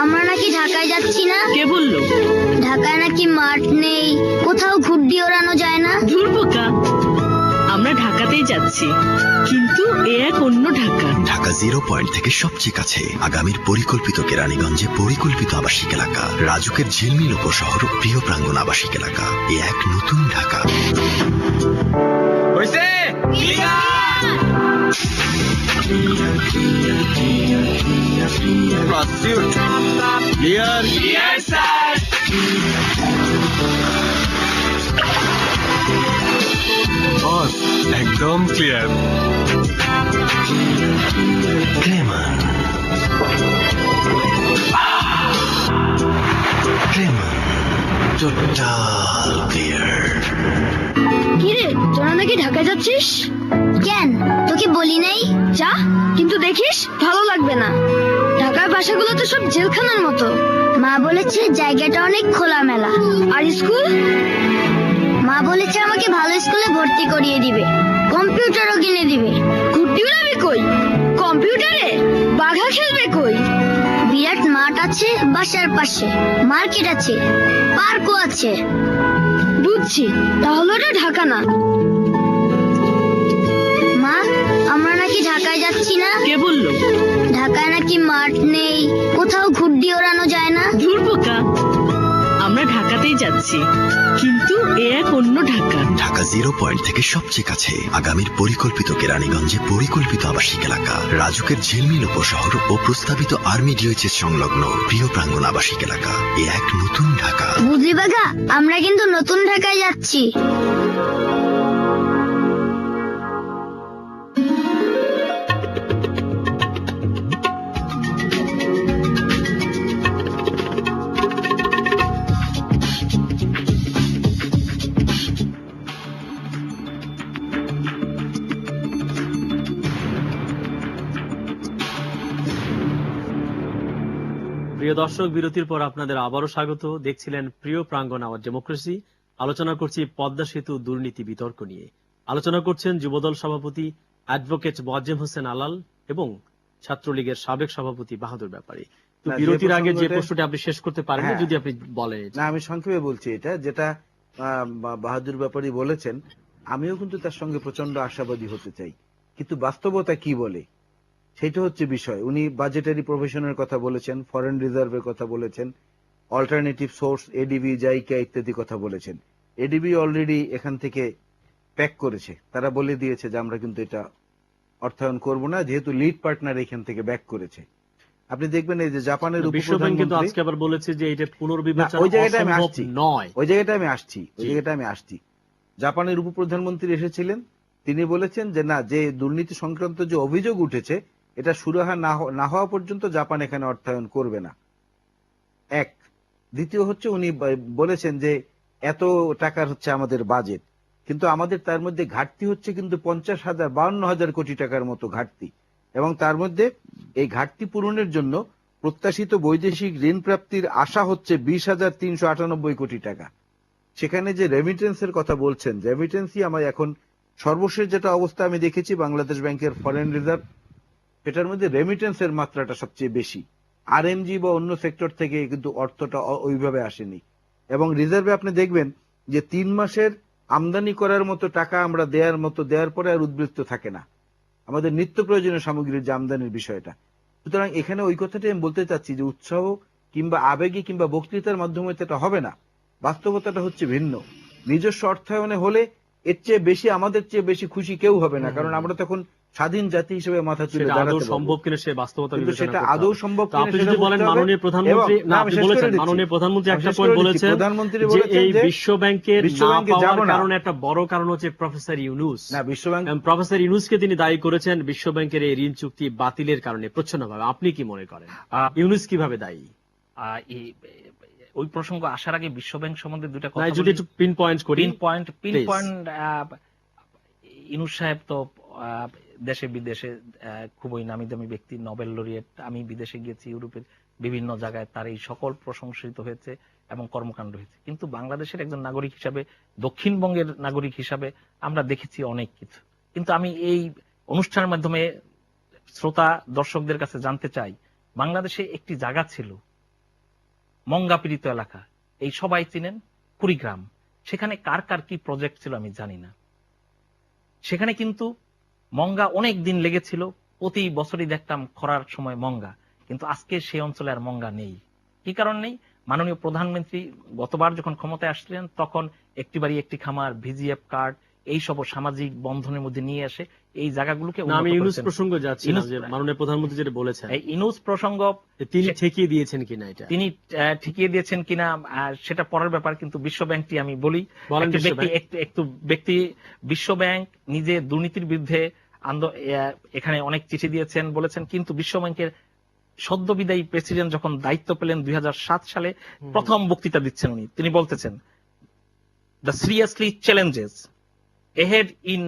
আমরা নাকি ঢাকায় যাচ্ছি না? কে বললো? ঢাকায় নাকি মাঠ নেই, কোথাও ঘুরডি ওড়ানো যায় না। ধুর বোকা, আমরা ঢাকাতেই যাচ্ছি, কিন্তু এ এক অন্য ঢাকা। ঢাকা 0 পয়েন্ট থেকে সবচেয়ে কাছে, আগামীর পরিকল্পিত কেরানীগঞ্জে পরিকল্পিত আবাসিক এলাকা, রাজুকের ঝিলমিল উপশহর, প্রিয় প্রাঙ্গণ আবাসিক এলাকা, এ এক নতুন ঢাকা। একদম ক্লিয়ার। ক্লেমান, ক্লেমান, টোটাল ক্লিয়ার। কিরে, তোরা নাকি ঢাকায় যাচ্ছিস? কেন, তোকে বলি নাই যা, কিন্তু দেখিস ভালো লাগবে না। ঢাকার বাসাগুলো তো সব জেলখানার মতো। মা বলেছে জায়গাটা অনেক খোলামেলা। আর স্কুল? মা বলেছে আমাকে ভালো স্কুলে ভর্তি করিয়ে দিবে, কম্পিউটারও কিনে দিবে। ঘুরতে উড়াবে কই? কম্পিউটারে বাঘা খেলবে কই? বিরাট মাঠ আছে বাসার পাশে, মার্কেট আছে, পার্কও আছে। বুঝছি, তাহলে ওটা ঢাকা না। মা, আমরা নাকি ঢাকায় যাচ্ছি না? কে বললো? ঢাকায় নাকি মাঠ নেই, কোথাও ঘুরডি ওড়ানো যায় না। ধুর বোকা, আমরা ঢাকাতেই যাচ্ছি, কিন্তু এ এক অন্য ঢাকা। ঢাকা 0 পয়েন্ট থেকে সবচেয়ে কাছে, আগামীর পরিকল্পিত কেরানীগঞ্জে পরিকল্পিত আবাসিক এলাকা, রাজুকের ঝিলমিল উপশহর ও প্রস্তাবিত আর্মি ডিওএইচএস সংলগ্ন প্রিয় প্রাঙ্গণ আবাসিক এলাকা, এ এক নতুন ঢাকা। বুঝলি বাঘা, আমরা কিন্তু নতুন ঢাকায় যাচ্ছি। প্রিয় দর্শক, বিরতির পর আপনাদের আবারও স্বাগত। দেখছিলেন প্রিয় প্রাঙ্গণ আওয়ার ডেমোক্রেসি। আলোচনা করছি পদ্মা সেতু দুর্নীতি বিতর্ক নিয়ে। আলোচনা করছেন যুবদল সভাপতি অ্যাডভোকেট মোয়াজ্জেম হোসেন আলাল এবং ছাত্রলীগের সাবেক সভাপতি বাহাদুর ব্যাপারী। তো বিরতির আগে যে প্রশ্নটি আপনি শেষ করতে পারেন, যদি আপনি বলেন। না, আমি সংক্ষেপে বলছি। এটা যেটা বাহাদুর ব্যাপারী বলেছেন, আমিও কিন্তু তার সঙ্গে প্রচন্ড আশাবাদী হতে চাই, কিন্তু বাস্তবতা কি বলে সেটা হচ্ছে বিষয়। উনি বাজেটারি প্রভিশনের কথা বলেছেন, ফরেন রিজার্ভের কথা বলেছেন, অল্টারনেটিভ সোর্স, এডিবি, জাইকা ইত্যাদি কথা বলেছেন। এডিবি অলরেডি এখান থেকে প্যাক করেছে, তারা বলে দিয়েছে যে আমরা কিন্তু এটা অর্থায়ন করব না, যেহেতু লিড পার্টনার এখান থেকে ব্যাক করেছে। আপনি দেখবেন এই যে জাপানের বিশ্বব্যাংক কিন্তু আজকে আবার বলেছে যে এটা পুনর্বিবেচনা ওই জায়গাটা আমি আসছি নয়। ওই জায়গাটা আমি আসছি। জাপানের উপপ্রধানমন্ত্রী এসেছিলেন, তিনি বলেছেন যে না, যে দুর্নীতি সংক্রান্ত যে অভিযোগ উঠেছে এটা সুরাহা না হওয়া পর্যন্ত জাপান এখানে অর্থায়ন করবে না। এক। দ্বিতীয় হচ্ছে উনি বলেছেন যে এত টাকার হচ্ছে আমাদের বাজেট, কিন্তু আমাদের তার মধ্যে ঘাটতি হচ্ছে কিন্তু 52,000 কোটি টাকার মতো ঘাটতি, এবং তার মধ্যে এই ঘাটতি পূরণের জন্য প্রত্যাশিত বৈদেশিক ঋণ প্রাপ্তির আশা হচ্ছে 20,398 কোটি টাকা। সেখানে যে রেমিটেন্সের কথা বলছেন, রেমিটেন্সই আমার এখন সর্বশেষ যেটা অবস্থা আমি দেখেছি, বাংলাদেশ ব্যাংকের ফরেন রিজার্ভ, এটার মধ্যে রেমিটেন্সের মাত্রাটা সবচেয়ে বেশি। আরএমজি বা অন্য সেক্টর থেকে কিন্তু অর্থটা ওইভাবে আসেনি। এবং রিজার্ভে আপনি দেখবেন যে 3 মাসের আমদানি করার মতো টাকা আমরা দেওয়ার পরে আর উদ্বৃত্ত থাকে না, আমাদের নিত্য প্রয়োজনীয় সামগ্রীর যে আমদানির বিষয়টা। সুতরাং এখানে ওই কথাটাই আমি বলতে চাচ্ছি যে উৎসাহ কিংবা আবেগী কিংবা বক্তৃতার মাধ্যমে এটা হবে না, বাস্তবতাটা হচ্ছে ভিন্ন। নিজস্ব অর্থায়নে হলে এর চেয়ে বেশি, আমাদের চেয়ে বেশি খুশি কেউ হবে না, কারণ আমরা তখন স্বাধীন জাতি হিসেবে মাথা তুলে দাঁড়াতে পারবো। সম্ভব কিনা সে বাস্তবতা বিবেচনা সেটা করতে আদৌ হবে। সম্ভব তো আপনি যদি বলেন মাননীয় প্রধানমন্ত্রী, না আপনি বলেছেন মাননীয় প্রধানমন্ত্রী একটা পয়েন্ট বলেছেন যে এই বিশ্ব ব্যাংকের না পাওয়ার কারণে একটা বড় কারণ হচ্ছে প্রফেসর ইউনূস। না, বিশ্বব্যাংক প্রফেসর ইউনূসকে তিনি দায়ী করেছেন বিশ্ব ব্যাংকের এই ঋণ চুক্তি বাতিলের কারণে প্রচ্ছন্নভাবে। আপনি কি মনে করেন ইউনূস কিভাবে দায়ী? ওই প্রসঙ্গ আসার আগে বিশ্বব্যাংক সম্বন্ধে দুটা কথা যদি একটু পিন পয়েন্ট করি। পিন পয়েন্ট ইউনূস সাহেব তো দেশে বিদেশে খুবই নামি দামি ব্যক্তি, নোবেল লরিয়েট। আমি বিদেশে গিয়েছি, ইউরোপের বিভিন্ন জায়গায় তার এই সকল প্রশংসিত হয়েছে এবং কর্মকাণ্ড হয়েছে। কিন্তু বাংলাদেশের একজন নাগরিক হিসাবে, দক্ষিণবঙ্গের নাগরিক হিসাবে আমরা দেখেছি অনেক কিছু। কিন্তু আমি এই অনুষ্ঠানের মাধ্যমে শ্রোতা দর্শকদের কাছে জানতে চাই, বাংলাদেশে একটি জায়গা ছিল মঙ্গা পীড়িত এলাকা, এই সবাই চিনেন, কুড়িগ্রাম। সেখানে কার কার কি প্রজেক্ট ছিল আমি জানি না। সেখানে কিন্তু মঙ্গা অনেক দিন লেগেছিল, প্রতি বছরই দেখতাম খরার সময় মঙ্গা, কিন্তু আজকে সেই অঞ্চলে আর মঙ্গা নেই। কি কারণ নেই? মাননীয় প্রধানমন্ত্রী গতবার যখন ক্ষমতায় আসছিলেন তখন একটি বাড়ি একটি খামার, ভিজিএফ কার্ড, এই সব সামাজিক বন্ধনের মধ্যে নিয়ে আসে এই জায়গাগুলোকে না, আমি ইউনুস প্রসঙ্গ যাচ্ছি না, যে মাননীয় প্রধানমন্ত্রী যেটা বলেছেন, এই ইউনুস প্রসঙ্গ তিনি ঠেকিয়ে দিয়েছেন কিনা, এটা তিনি ঠিকিয়ে দিয়েছেন কিনা সেটা পরের ব্যাপার, কিন্তু বিশ্ব ব্যাংকটি আমি বলি, বলেন একটি বিশ্ব ব্যক্তি একটু ব্যক্তি বিশ্ব ব্যাংক নিজে দুর্নীতির বিরুদ্ধে এখানে অনেক চিঠি দিয়েছেন, বলেছেন, কিন্তু বিশ্ব ব্যাংকের সদ্য বিদায়ী প্রেসিডেন্ট যখন দায়িত্ব পেলেন 2007 সালে প্রথম বক্তৃতা দিচ্ছেন উনি, তিনি বলতেছেন, the seriously challenges ahead in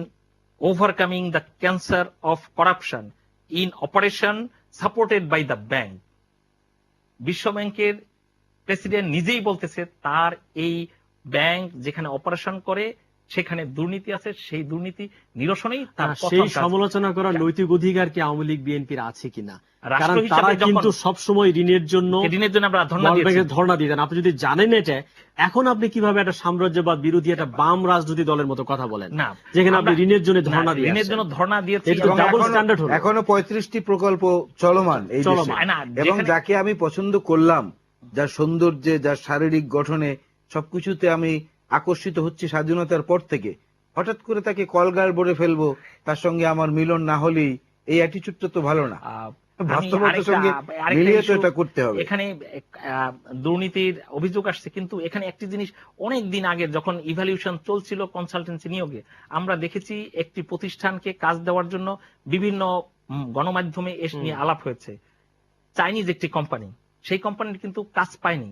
overcoming the cancer of corruption in operation supported by the bank. বিশ্ব ব্যাংকের প্রেসিডেন্ট নিজেই বলতেছে তার এই ব্যাংক যেখানে অপারেশন করে সেখানে দুর্নীতি আছে, সেই দুর্নীতি নিরসনেই তার সেই সমালোচনা করার নৈতিক অধিকার কি আওয়ামী লীগ বিএনপির আছে কিনা? কারণ তারা কিন্তু সবসময় ঋণের জন্য আমরা ধর্ণা দিতেন। আপনি যদি জানেন এটা, এখন আপনি কিভাবে একটা সাম্রাজ্যবাদ বিরোধী একটা বাম রাজনৈতিক দলের মতো কথা বলেন না, যেখানে আপনি ঋণের জন্য ধর্ণা দিয়েছেন। এখনো 35টি প্রকল্প চলমান এই দেশে, এবং যাকে আমি পছন্দ করলাম, যার সৌন্দর্যে, যার শারীরিক গঠনে, সবকিছুতে আমি আকর্ষিত হচ্ছে স্বাধীনতার পর থেকে, হঠাৎ করে তাকে কলগার বলে ফেলবো, তার সঙ্গে আমার মিলন না হলেই, এই অ্যাটিচিউডটা তো ভালো না। বাস্তবতার সঙ্গে মিলিয়ে তো এটা করতে হবে। এখানে দুর্নীতির অভিযোগ আসছে, কিন্তু এখানে একটি জিনিস অনেক দিন আগে যখন ইভ্যালুয়েশন চলছিল কনসালটেন্সি নিয়োগে, আমরা দেখেছি একটি প্রতিষ্ঠানকে কাজ দেওয়ার জন্য বিভিন্ন গণমাধ্যমে এস নিয়ে আলাপ হয়েছে। চাইনিজ একটি কোম্পানি, সেই কোম্পানির কিন্তু কাজ পায়নি।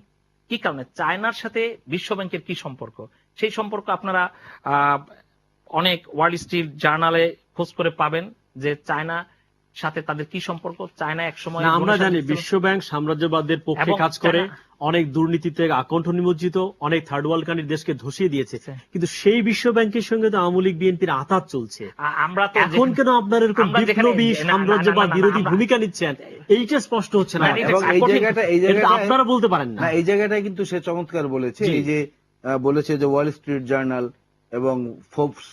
কি কারণে? চায়নার সাথে বিশ্ব ব্যাংকের কি সম্পর্ক, সেই সম্পর্ক আপনারা অনেক ওয়ার্ল্ড স্ট্রিট জার্নালে খোঁজ করে পাবেন যে চায়না সাথে তাদের কি সম্পর্ক। চায়না এক সময়, আমরা জানি বিশ্ব ব্যাংক সাম্রাজ্যবাদের পক্ষে কাজ করে, অনেক দুর্নীতিতে আকণ্ঠ নিমজ্জিত, অনেক থার্ড ওয়ার্ল্ড কান্ট্রির দেশকে ধসিয়ে দিয়েছে, কিন্তু সেই বিশ্ব ব্যাংকের সঙ্গে তো আওয়ামী লীগ বিএনপির আঁতাত চলছে। আমরা এখন কেন আপনার এরকম বিপ্লবী সাম্রাজ্যবাদ বিরোধী ভূমিকা নিচ্ছেন, এইটা স্পষ্ট হচ্ছে না। এবং এই জায়গাটা আপনারা বলতে পারেন না, এই জায়গাটায় কিন্তু সে চমৎকার বলেছে, এই যে বলেছে যে ওয়াল স্ট্রিট জার্নাল এবং ফোর্বস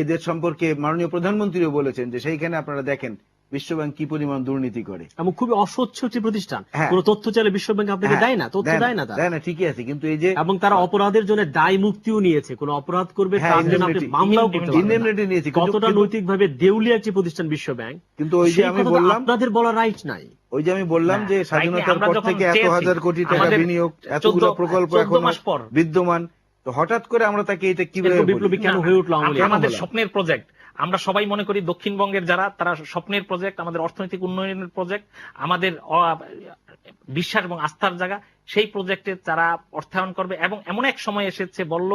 এদের সম্পর্কে মাননীয় প্রধানমন্ত্রীও বলেছেন যে সেইখানে আপনারা দেখেন বিশ্বব্যাংক কি পরিমাণ দুর্নীতি করে, এবং খুবই অস্বচ্ছ একটি প্রতিষ্ঠান। কোন তথ্য চাইলে বিশ্বব্যাংক আপনাকে দেয় না, তথ্য দেয় না, দেয় না, ঠিকই আছে, কিন্তু এই যে, এবং তারা অপরাধের জন্য দায় মুক্তিও নিয়েছে, কোন অপরাধ করবে তার জন্য আপনি মামলাও করতে পারবেন। কতটা নৈতিকভাবে দেউলিয়া একটি প্রতিষ্ঠান বিশ্ব ব্যাংক, কিন্তু ওই যে আমি বললাম আপনাদের বলার রাইট নাই। ওই যে আমি বললাম যে স্বাধীনতার পর থেকে 1,000 কোটি টাকা বিনিয়োগ, এতগুলো প্রকল্প এখন বিদ্যমান, তো হঠাৎ করে আমরা তাকে এটা কিভাবে বিপ্লবী কেন হয়ে উঠলো? আমাদের স্বপ্নের প্রজেক্ট, আমরা সবাই মনে করি দক্ষিণবঙ্গের যারা, তারা স্বপ্নের প্রজেক্ট, আমাদের অর্থনৈতিক উন্নয়নের প্রজেক্ট, আমাদের বিশ্বাস এবং আস্থার জায়গা, সেই প্রজেক্টে তারা অর্থায়ন করবে। এবং এমন এক সময় এসেছে, বলল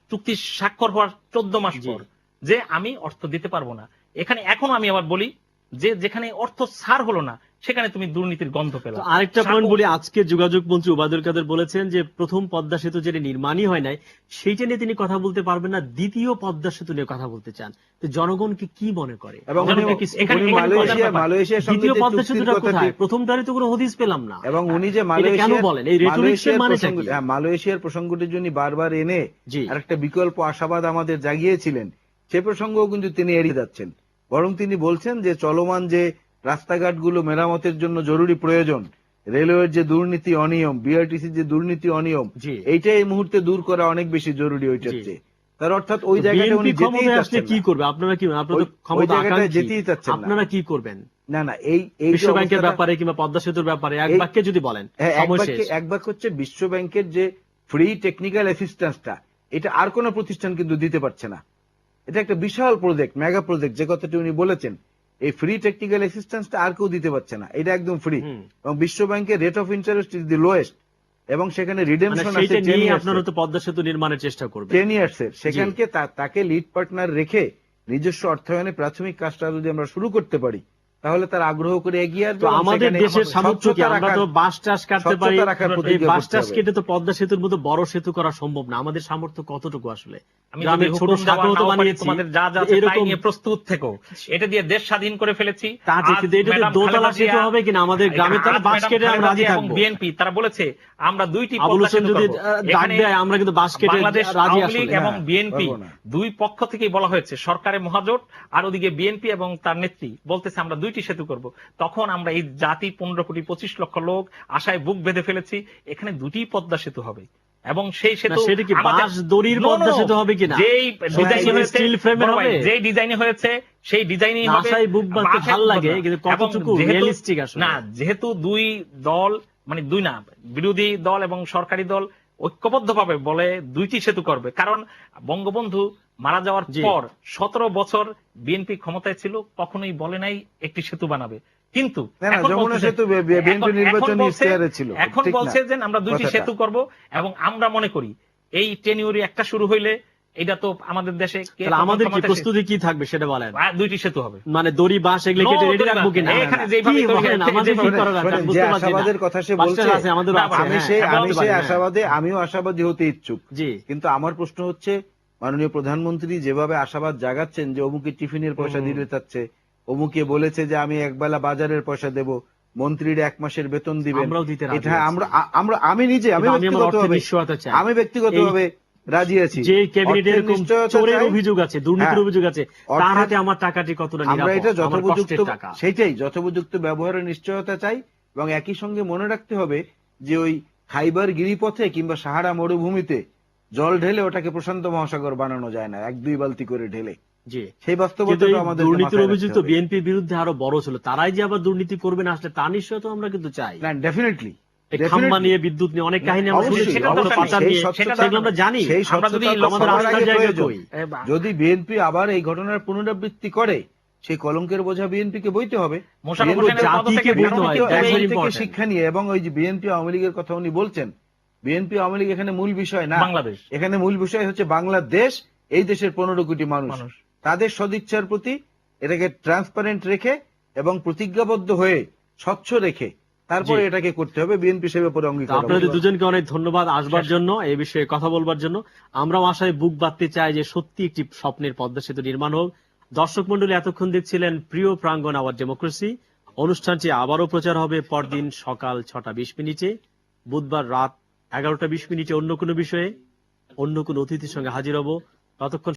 চুক্তি স্বাক্ষর হওয়ার 14 মাস পর, যে আমি অর্থ দিতে পারবো না। এখানে এখনো আমি আবার বলি যে যেখানে অর্থ ছাড় হলো না, সেখানে তুমি দুর্নীতির গন্ধ পেলে। আরেকটা পয়েন্ট বলি, আজকে যোগাযোগ মন্ত্রী ওবায়দুল কাদের বলেছেন যে প্রথম পদ্মা সেতু যেটা নির্মাণই হয় নাই, সেইটা নিয়ে তিনি কথা বলতে পারবেন না, দ্বিতীয় পদ্মা সেতু নিয়ে কথা বলতে চান। তো জনগণকে কি মনে করে? দ্বিতীয় পদ্মা সেতুটা কোথায়? প্রথমটারই তো কোনো হদিস পেলাম না। এবং উনি যে মালয়েশিয়ার প্রসঙ্গটির জন্য বারবার এনে আরেকটা বিকল্প আশাবাদ আমাদের জাগিয়েছিলেন, সে প্রসঙ্গও কিন্তু তিনি এড়িয়ে যাচ্ছেন। বরং তিনি বলছেন যে চলমান যে রাস্তাঘাটগুলো মেরামতের জন্য জরুরি প্রয়োজন, রেলওয়ের যে দুর্নীতি অনিয়ম, বিআরটিসির যে দুর্নীতি অনিয়ম, এইটা এই মুহূর্তে দূর করা অনেক বেশি জরুরি ওইটার চেয়ে। তার অর্থাৎ ওই জায়গাটা উনি যেতেই চাচ্ছেন না। কি করবে? আপনারা কি, আপনাদের ক্ষমতা যেতেই চাচ্ছেন না, আপনারা কি করবেন? না না, এই বিশ্ব ব্যাংকের ব্যাপারে কিংবা পদ্মা সেতুর ব্যাপারে এক বাক্যে যদি বলেন। এক বাক্য হচ্ছে, বিশ্ব ব্যাংকের যে ফ্রি টেকনিক্যাল অ্যাসিস্ট্যান্সটা, এটা আর কোন প্রতিষ্ঠান কিন্তু দিতে পারছে না। এটা একটা বিশাল প্রজেক্ট, মেগা প্রজেক্ট, যে কথাটি উনি বলেছেন, এই ফ্রি টেকনিক্যাল অ্যাসিস্ট্যান্সটা আর কেউ দিতে পারছে না, এটা একদম ফ্রি। এবং বিশ্ব ব্যাংকের rate of interest is the lowest, এবং সেখানে রিডেমশন আছে। আপনারা তো পদ্মা সেতু নির্মাণের চেষ্টা করবেন 10 ইয়ার্সের, সেখানকে তাকে লিড পার্টনার রেখে নিজস্ব অর্থায়নে প্রাথমিক কাজটা যদি আমরা শুরু করতে পারি, তাহলে তার আগ্রহ করে এগিয়ে আসবে তো এবং আমাদের সেখানে দেশের সামর্থ্য কি? স্বচ্ছতা আমরা তো রাখার- বাস টাস কাটতে পারি, স্বচ্ছতা রাখার এই প্রতিজ্ঞা বাস করতে টাস হবে। কেটে তো পদ্মা সেতুর মতো বড় সেতু করা সম্ভব না। আমাদের সামর্থ্য কতটুকু আসলে? আমি গ্রামের যদি ছোট হুকুম দেওয়া শাখাও তো নাও পারি, বানিয়েছি, তোমাদের যা যা আছে তাই এরকম নিয়ে প্রস্তুত থেকো। এটা দিয়ে দেশ স্বাধীন করে ফেলেছি। তা ঠিক, আজ কিন্তু এটা ম্যাডাম দোতলা খালেদা সেতু জিয়া- হবে কিনা আমাদের গ্রামে, তাহলে আজ বাস ম্যাডাম কেটে আমরা খালেদা রাজি জিয়া এবং থাকবো। বিএনপি তারা বলেছে আমরা 2টি আবুল পদ্মা হোসেন সেতু যদি করব। ডাক এখানে দেয় আমরা কিন্তু বাস কেটে বাংলাদেশ রাজি আওয়ামী লীগ আসলে। এবং হ্যাঁ, বিএনপি পারবো না। দুই পক্ষ থেকেই বলা হয়েছে, সরকারের মহাজোট আর ওদিকে বিএনপি এবং তার নেত্রী বলতেছে আমরা 2টি সেতু করব। তখন আমরা এই জাতি 15 কোটি 25 লক্ষ লোক আশায় বুক বেঁধে ফেলেছি এখানে 2টি পদ্মা সেতু হবে এবং সেই সেতু সেটা কি আমাদের- বাঁশ দড়ির No, পদ্মা no, সেতু হবে কিনা? যেই ডিজাইনে সোনালী হয়েছে, স্টিল ফ্রেমের বড় ভাই, হবে? যেই ডিজাইনে হয়েছে সেই ডিজাইনই হবে। আশায় বুক বাঁধতে আশায় ভাল বুক লাগে, বাঁধা। কিন্তু এবং কতটুকু যেহেতু- রিয়েলিস্টিক আসলে? না, যেহেতু দুই দল মানে দুই না বিরোধী দল এবং সরকারি দল ঐক্যবদ্ধভাবে বলে 2টি সেতু করবে, কারণ বঙ্গবন্ধু মারা যাওয়ার জি। পর 17 বছর বিএনপি ক্ষমতায় ছিল, কখনোই বলে নাই একটি সেতু বানাবে। কিন্তু না, না, এখন যমুনা বলতেছে- সেতু বিএনপি এখন নির্বাচনী বলছে- ইশতেহারে ছিল, এখন ঠিক না? বলছে যে আমরা 2টি কথাটা। সেতু করব এবং আমরা মনে করি এই টেনিউরি একটা শুরু হইলে এটা তো আমাদের দেশে কে তাহলে তখন আমাদের কি ক্ষমতায় প্রস্তুতি কি থাকবে সেটা বলেন? 2টি সেতু হবে। মানে দড়ি বাঁশ এগুলো No, কেটে রেডি দড়ি রাখবো বাঁশ। কিনা? এখানে যেভাবে কি তৈরি বলেন? হয়েছে, আমাদের কি যেভাবে- করা দরকার? শোনেন, যে বুঝতে পারছি না। আশাবাদের কথা সে বাসটার বলছে, আছে, আমাদেরও আছে, আমি হ্যাঁ, সেই বলতে আমি পারি, সেই হ্যাঁ। আশাবাদী, আমিও আশাবাদী হতে ইচ্ছুক। জি। কিন্তু আমার প্রশ্ন হচ্ছে, মাননীয় প্রধানমন্ত্রী যেভাবে আশাবাদ জাগাচ্ছেন যে অমুকে টিফিনের পয়সা দিতে চাচ্ছে, অমুকে বলেছে যে আমি একবেলা বাজারের পয়সা দেব, মন্ত্রীর 1 মাসের বেতন দিবেন, আমরাও দিতে রাজি এটা আছি। আমি নিজে আমি কিন্তু আমি আমার অর্থের ব্যক্তিগতভাবে নিশ্চয়তা চাই। আমি ব্যক্তিগতভাবে রাজি আছি। যে ক্যাবিনেটে অর্থের এরকম নিশ্চয়তা চোরের চাই। অভিযোগ আছে, দুর্নীতির হ্যাঁ। অভিযোগ আছে, তার অর্থের- হাতে আমার টাকাটি কতটা আমরা নিরাপদ, এটা আমার যথোপযুক্ত কষ্টের টাকা। সেইটাই যথোপযুক্ত ব্যবহারের নিশ্চয়তা চাই, এবং একই সঙ্গে মনে রাখতে হবে যে ওই খাইবার গিরিপথে কিংবা সাহারা মরুভূমিতে জল ঢেলে ওটাকে প্রশান্ত মহাসাগর বানানো যায় না, 1-2 বালতি করে ঢেলে। জি। সেই কিন্তু বাস্তবতা এই আমাদের দুর্নীতির অভিযোগ তো বিএনপির বিরুদ্ধে আরো বড় ছিল, তারাই যে আবার দুর্নীতি করবে না আসলে তা নিশ্চয় তো আমরা কিন্তু চাই। ডেফিনেটলি এই খাম্বা নিয়ে, বিদ্যুৎ নিয়ে অনেক কাহিনী আমরা অবশ্যই, শুনেছি, সেটা তো অর্থ জানি, পাচার নিয়ে, সেটা সেগুলো আমরা জানি। সেই আমরা যদি স্বচ্ছতা তো আমাদের সবার আস্থার আগে জায়গা প্রয়োজন। কই? যদি বিএনপি আবার এই ঘটনার পুনরাবৃত্তি করে, সেই কলঙ্কের বোঝা বিএনপিকে বইতে হবে। মোশাররফ বিএনপি হোসেনের পদ থেকে জাতিকে বলতে বেরোনো হয়, কিন্তু that's এই- very থেকে important. শিক্ষা নিয়ে, এবং ওই যে বিএনপি আওয়ামী লীগের কথা উনি বলছেন, বিএনপি আওয়ামী লীগ এখানে মূল বিষয় না, বাংলাদেশ। এখানে মূল বিষয় হচ্ছে বাংলাদেশ, এই দেশের 15 কোটি মানুষ, তাদের সদিচ্ছার প্রতি এটাকে ট্রান্সপারেন্ট রেখে এবং প্রতিজ্ঞাবদ্ধ হয়ে স্বচ্ছ রেখে তারপরে জি। এটাকে করতে হবে। বিএনপি সে ব্যাপারে তো অঙ্গীকার আপনাদের হবে। দুজনকে অনেক ধন্যবাদ আসবার জন্য, এই বিষয়ে কথা বলবার জন্য। আমরাও আশায় বুক বাঁধতে চাই যে সত্যি একটি স্বপ্নের পদ্মা সেতু নির্মাণ হোক। দর্শক মন্ডলী এতক্ষণ দেখছিলেন প্রিয় প্রাঙ্গণ আওয়ার ডেমোক্রেসি। অনুষ্ঠানটি আবারও প্রচার হবে পরদিন সকাল 6:20, বুধবার রাত 11:20 অন্য কোনো বিষয়ে অন্য কোনো অতিথির সঙ্গে হাজির হব। ততক্ষণ